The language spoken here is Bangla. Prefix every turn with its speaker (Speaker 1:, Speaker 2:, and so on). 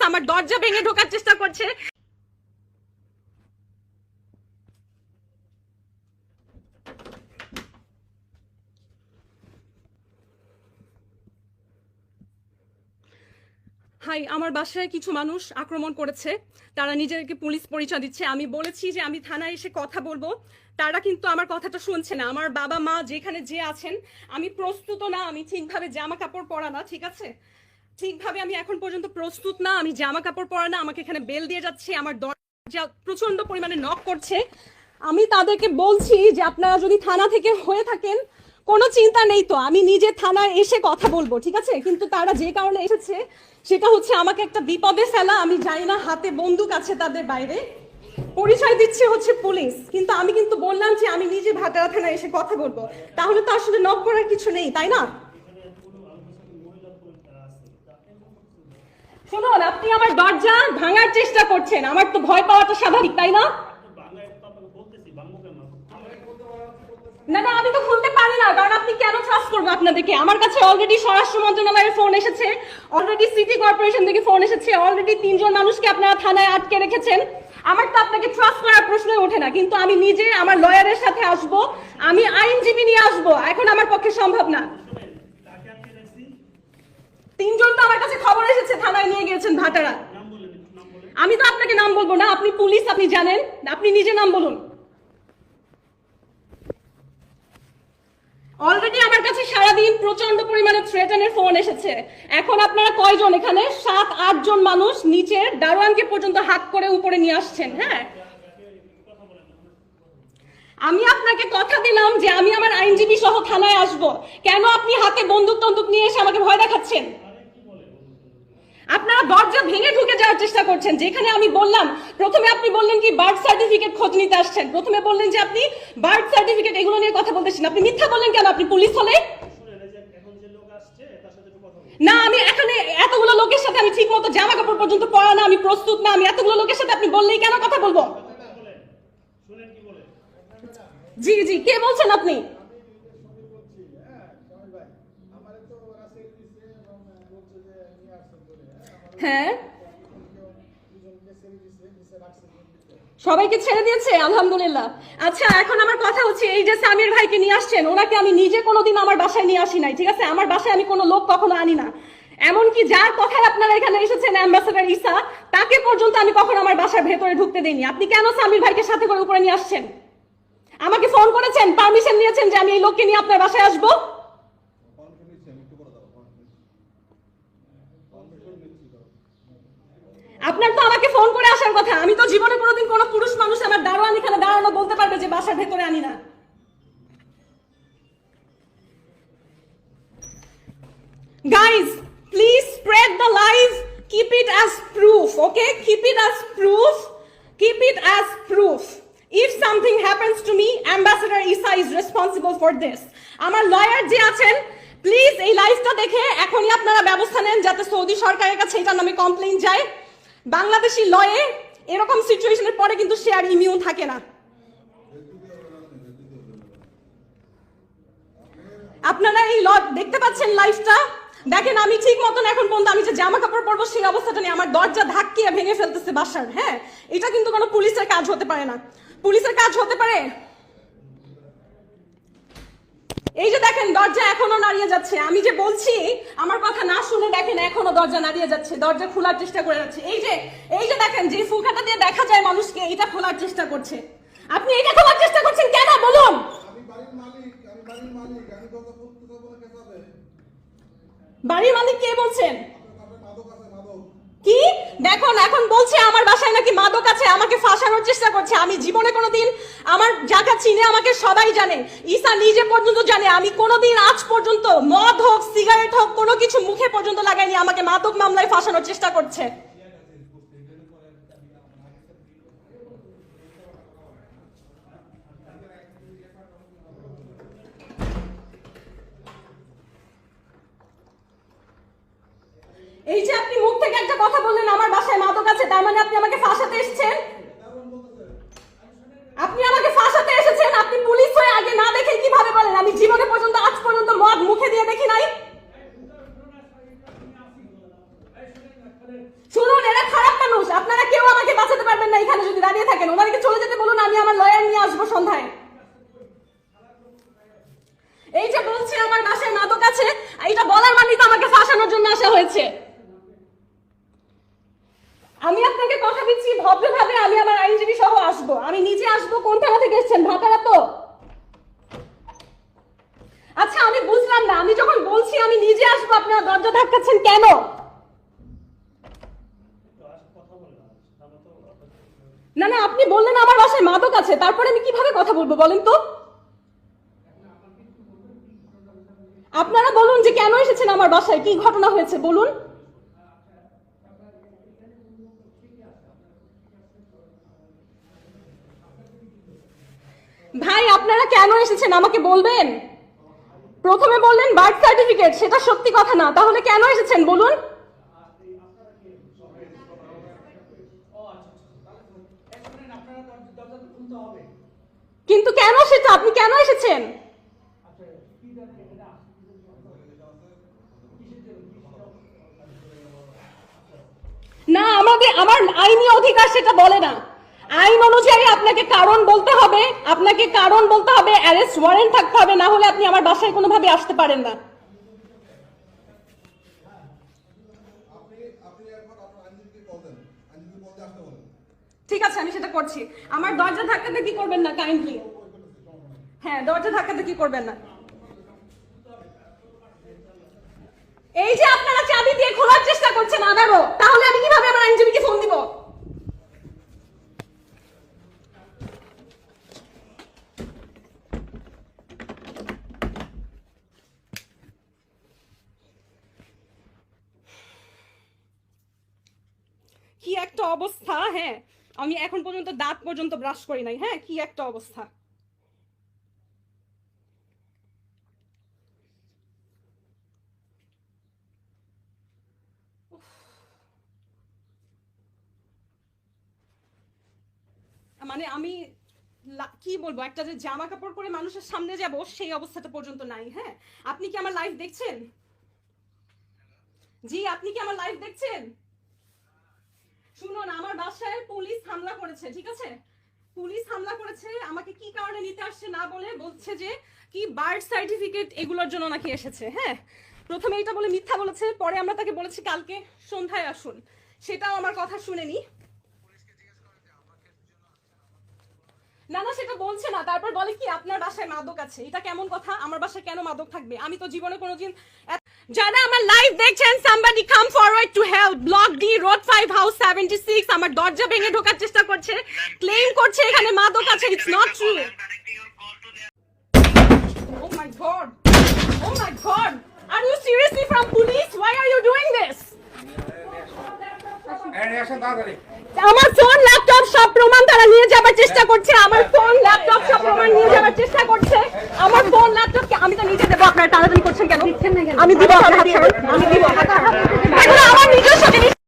Speaker 1: আমার দরজা ভেঙে ঢোকার চেষ্টা করছে। হাই, আমার বাসায় কিছু মানুষ আক্রমণ করেছে। তারা নিজেদেরকে পুলিশ পরিচয় দিচ্ছে। আমি বলেছি যে আমি থানায় এসে কথা বলবো, তারা কিন্তু আমার কথাটা শুনছে না। আমার বাবা মা যেখানে যে আছেন, আমি প্রস্তুত না, আমি ঠিকভাবে জামা কাপড় পরা না, ঠিক আছে, ঠিকভাবে আমি এখন পর্যন্ত প্রস্তুত না, আমি জামা কাপড় পরা না, আমাকে এখানে বেল দিয়ে যাচ্ছে, আমার দরজা প্রচন্ড পরিমাণে নক করছে। আমি তাদেরকে বলছি যে আপনারা যদি থানা থেকে হয়ে থাকেন কোনো চিন্তা নেই, তো আমি নিজে থানায় এসে কথা বলবো, ঠিক আছে। কিন্তু তারা যে কারণে এসেছে সেটা হচ্ছে আমাকে একটা বিপদে ফেলা। আমি জানি না, হাতে বন্দুক আছে তাদের, বাইরে পরিচয় দিচ্ছে হচ্ছে পুলিশ। কিন্তু আমি কিন্তু বললাম যে আমি নিজে ভাটারা থানায় এসে কথা বলবো। তাহলে তো আসলে নক করার কিছু নেই, তাই না? শুনুন, আপনি আমার দরজা ভাঙার চেষ্টা করছেন, আমার তো ভয় পাওয়াটা স্বাভাবিক, তাই না? না না, আমি তো খুলতে পারি না, কারণ আপনি কেন ট্রাস্ট করবো আপনাদেরকে? আমার কাছে অলরেডি স্বরাষ্ট্র মন্ত্রণালয়ের ফোন এসেছে, অলরেডি সিটি কর্পোরেশন থেকে ফোন এসেছে, অলরেডি 3 জন মানুষকে আপনারা থানায় আটকে রেখেছেন। আমার তো আপনাকে ট্রাস্ট করার প্রশ্নই ওঠে না। কিন্তু আমি নিজে আমার লয়ারের সাথে আসব, আমি আইনজীবী নিয়ে আসব, এখন আমার পক্ষে সম্ভব না। 3 জন তো আমার কাছে খবর এসেছে, থানায় নিয়ে গিয়েছেন ভাটারা। আমি তো আপনাকে নাম বলবো না, আপনি পুলিশ, আপনি জানেন, আপনি নিজে নাম বলুন। অলরেডি আমার কাছে সারাদিন প্রচন্ড পরিমাণে থ্রেটেনের ফোন এসেছে। এখন আপনারা কয়জন এখানে? 7-8 জন মানুষ নিচে দারোয়ানকে পর্যন্ত হাত করে উপরে নিয়ে আসছেন। হ্যাঁ, আমি আপনাকে কথা দিলাম যে আমি আমার আইনজীবী সহ থানায় আসব। কেন আপনি হাতে বন্দুক টন্দুক নিয়ে এসে আমাকে ভয় দেখাচ্ছেন? আপনারা দরজা ভেঙে ঢুকে যাওয়ার চেষ্টা করছেন। যেখানে আমি বললাম, প্রথমে আপনি বললেন কি বার্থ সার্টিফিকেট খোঁজ নিতে আসছেন, প্রথমে বললেন যে আপনি বার্থ সার্টিফিকেট এগুলো নিয়ে কথা বলতেছেন। আপনি মিথ্যা বললেন কেন? আপনি পুলিশ হলে না, আমি এখানে এতগুলো লোকের সাথে আমি ঠিক মতো জামা কাপড় পর্যন্ত পরা না, আমি প্রস্তুত না, আমি এতগুলো লোকের সাথে আপনি বললেই কেন কথা বলবো? জি জি, কে বলছেন আপনি? হ্যাঁ, সবাইকে ছেড়ে দিয়েছে, আলহামদুলিল্লাহ। আচ্ছা, এখন আমার কথা হচ্ছে, এই যে সামির ভাইকে নিয়ে আসছেন, ওনাকে আমি নিজে কোনোদিন আমার বাসায় নিয়ে আসি নাই, ঠিক আছে? আমার বাসায় আমি কোনো লোক কখনো আনি না। এমনকি যার কথায় আপনারা এখানে এসেছেন, অ্যাম্বাসেডর ঈসা, তাকে পর্যন্ত আমি কখনো আমার বাসার ভেতরে ঢুকতে দেইনি। আপনি কেন সামির ভাইকে সাথে করে উপরে নিয়ে আসছেন? আমাকে ফোন করেছেন, পারমিশন নিয়েছেন যে আমি এই লোককে নিয়ে আপনার বাসায় আসবো? আপনার তো আমাকে ফোন করে আসার কথা। আমি তো জীবনে কোনোদিন কোনো পুরুষ মানুষ আমার দারোয়ান এখানে দাঁড়ানো বলতে পারবে যে বাসার ভেতরে আনি না। Guys, please spread the lies. Keep it as proof, okay? Keep it as proof. Keep it as proof. If something happens to me, Ambassador Isa is responsible for this. আমার লয়ার যে আছেন, প্লিজ এই লাইভটা দেখে এখনই আপনারা ব্যবস্থা নেন যাতে সৌদি সরকারের কাছে এটার নামে কমপ্লেইন যায়। বাংলাদেশি লয়ে এরকম সিচুয়েশনের পরে কিন্তু সে আর ইমিউন থাকে না। আপনারা এই দেখতে পাচ্ছেন লাইভটা, দেখেন আমি ঠিক মতন এখন পর্যন্ত আমি যে জামা কাপড় পরবো সেই অবস্থাটা নেই, আমার দরজা ধাক্কিয়ে ভেঙে ফেলতেছে বাসার। হ্যাঁ, এটা কিন্তু কোনো পুলিশের কাজ হতে পারে না। পুলিশের কাজ হতে পারে, এই যে দেখেন দরজা এখনো নাড়িয়ে যাচ্ছে। আমি যে বলছি আমার কথা না শুনে দেখেন এখনো দরজা নাড়িয়ে যাচ্ছে, দরজা খোলার চেষ্টা করে যাচ্ছে। এই যে দেখেন যে ফুলকাটা দিয়ে দেখা যায় মানুষকে, এটা খোলার চেষ্টা করছে। আপনি এটা খোলার চেষ্টা করছেন কেন বলুন? বাড়ির মালিক কে বলছেন? কি দেখুন, এখন বলছে আমার বাসায় নাকি মাদক আছে, আমাকে ফাঁসানোর চেষ্টা করছে। আমি জীবনে কোনোদিন, আমার জায়গা চিনে আমাকে সবাই জানে, ঈসা নিজে পর্যন্ত জানে, আমি কোনোদিন আজ পর্যন্ত মদ হোক সিগারেট হোক কোনো কিছু মুখে পর্যন্ত লাগাইনি। আমাকে মাদক মামলায় ফাঁসানোর চেষ্টা করছে। এই যে আপনি মুখ থেকে একটা কথা বললেন আমার বাসায় মাদক আছে, তার মানে আপনি আমাকে ফাঁসাতে এসেছেন। আপনি আমাকে ফাঁসাতে এসেছেন। আপনি পুলিশ হয়ে আগে না দেখে কিভাবে বলেন? আমি জীবনে পর্যন্ত আজ পর্যন্ত মদ মুখে দিয়ে দেখি নাই। শুনুন, এরা বাঁচাতে পারবেন না এখানে যদি দাঁড়িয়ে থাকেন। ওনাকে চলে যেতে বলুন, আমি আমার লয়ার নিয়ে আসবো সন্ধ্যায়। এই যে বলছে আমার বাসায় মাদক আছে, এটা বলার মানে তো আমাকে ফাঁসানোর জন্য আসা হয়েছে। আমি আপনাকে কথা দিচ্ছি ভদ্রভাবে আমি আমার আইনজীবী সহ আসবো, আমি নিজে আসবো। কোন থানা থেকে এসেছেন? ভাতারা তো। আচ্ছা আমি বুঝলাম না, আমি যখন বলছি আমি নিজে আসবো আপনারা দরজা ধাক্কাচ্ছেন কেন? না না, আপনি বললেন আমার বাসায় মাদক আছে, তারপরে আমি কিভাবে কথা বলবো বলেন তো? আপনারা বলুন যে কেন এসেছেন আমার বাসায়, কি ঘটনা হয়েছে বলুন। ভাই আপনারা কেন এসেছেন আমাকে বলবেন? প্রথমে বললেন বার্থ সার্টিফিকেট, সেটা সত্যি কথা না, তাহলে কেন এসেছেন বলুন? কিন্তু কেন সেটা, আপনি কেন এসেছেন? না, আমার আইনি অধিকার সেটা বলে না। আইন অনুযায়ী আপনাকে কারণ বলতে হবে, আপনাকে কারণ বলতে হবে, অ্যারেস্ট ওয়ারেন্ট থাকতে হবে, না হলে আপনি আমার বাসায় কোনোভাবে আসতে পারেন না। ঠিক আছে, আমি সেটা করছি। আমার দরজা ধাক্কাতে কি করবেন না কাইন্ডলি। হ্যাঁ, দরজা ধাক্কাতে কি করবেন না। এই যে আপনারা চাবি দিয়ে খোলার চেষ্টা করছেন আবারও, তাহলে আমি কিভাবে আমার আইনজীবীকে ফোন দিব? কি একটা অবস্থা। হ্যাঁ, আমি এখন পর্যন্ত দাঁত পর্যন্ত ব্রাশ করি নাই। হ্যাঁ, কি একটা অবস্থা। মানে আমি কি বলবো, একটা যে জামা কাপড় পরে মানুষের সামনে যাব সেই অবস্থাটা পর্যন্ত নাই। হ্যাঁ, আপনি কি আমার লাইভ দেখছেন? জি, আপনি কি আমার লাইভ দেখছেন? শুনুন, আমার বাসায় পুলিশ হামলা করেছে, ঠিক আছে? পুলিশ হামলা করেছে, আমাকে কি কারণে নিতে আসছে না বলে বলছে যে কি বার্থ সার্টিফিকেট এগুলোর জন্য নাকি এসেছে। হ্যাঁ, প্রথমে এটা বলে মিথ্যা বলেছে, পরে আমরা তাকে বলেছি কালকে সন্ধ্যায় আসুন, সেটাও আমার কথা শুনেনি। না না, সেটা বলছে না। তারপর বলে কি আপনার বাসায় মাদক আছে। এটা কেমন কথা? আমার বাসায় কেন মাদক থাকবে? আমি তো জীবনে কোনোদিন। যারা আমার লাইভ দেখছেন, somebody come forward to help. Block D, road 5, house 76। আমার দরজা ভেঙে ঢোকার চেষ্টা করছে, ক্লেম করছে এখানে মাদক আছে। It's not true. Oh my god, oh my god, are you seriously from police? Why are you doing this? আমার ফোন ল্যাপটপ সব প্রমাণ তারা নিয়ে যাবার চেষ্টা করছে। আমার ফোন ল্যাপটপ সব প্রমাণ নিয়ে যাবার চেষ্টা করছে। আমার ফোন ল্যাপটপ আমি তো নিজে দেবো। আপনারা তাড়াতাড়ি করছেন কেন? আমি দিব, আমি